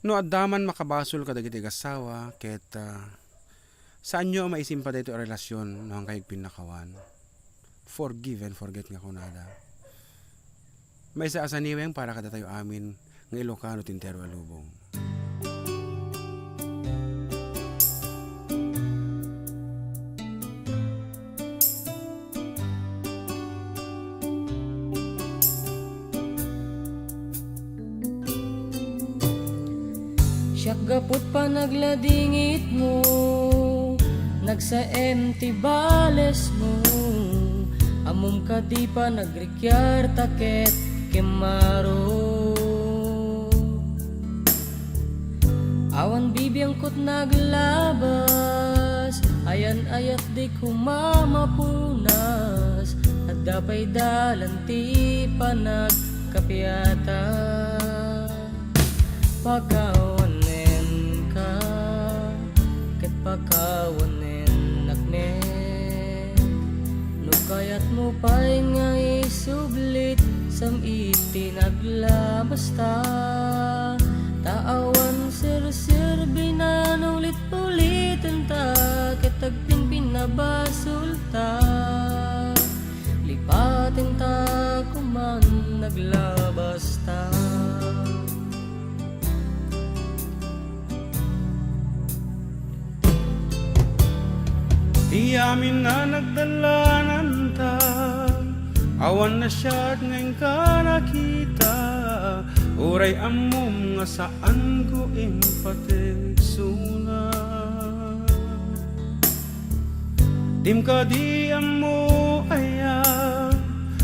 No addaman makabasol kadagiti asawa ket saan nyo maisimpa dito a relasyon no ang kayag pinakawan. Forgive and forget nga kunada. May sa asaniweng para kada tayo amin ng Ilocano tintero alubong. Siyak gapot pa nagladingit mo, nagsa empty bales mo. Amom ka di pa nagrikyar taket kemaro. Awan bibiyang kot naglabas, ayan ayat di kumamapunas. At dapay dalanti pa nagkapiata. Pagkawanen ka, ket pagkawanen nakmen. No kayat mo pa'y nga isublit, sam iti naglabasta. Taawan sir binanulit-ulitin ta, ket tagting pinabasulta. Lipatin ta kuman naglabasta. Di amin na nagdalanan ta, awan na siya't ngayon ka nakita. Uray amom nga saan ko impatek suna. Dim ka di amo aya,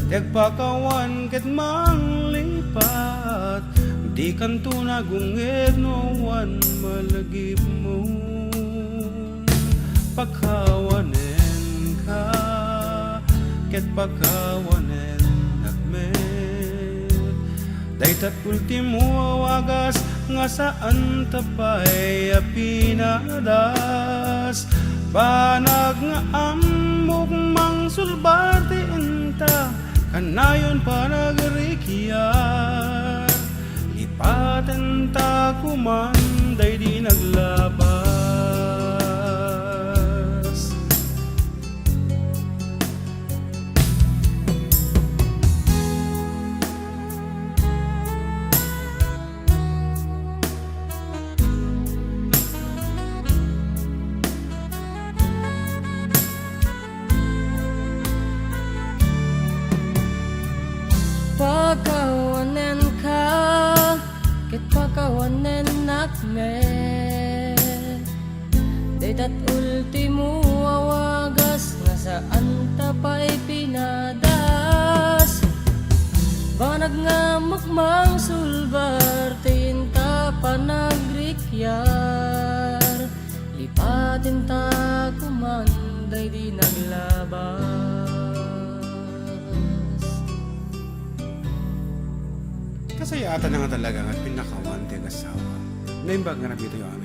tagpakawan ket manglipat. Di kanto nagunged no one malagip mo. Pagkawanen ka, ket pagkawanen nakmet. Daytat ultimo awagas, nga saan tapay pinadas. Banag nga amok mang sulbati enta, kanayon pa nagrikyar. Lipaten ta kuman, day di naglabas. Pagkawanen ka, ket pagkawanen nakmen. Daytat ultimo awagas, nga saan tapay pinadas. Banag nga makmang sulbar, tinta pa nagrikyar. Lipatin ta kuman, day di naglabas. Kasayatan na nga talaga nga pinakawan ti asawa. Naimbag nga nabito yung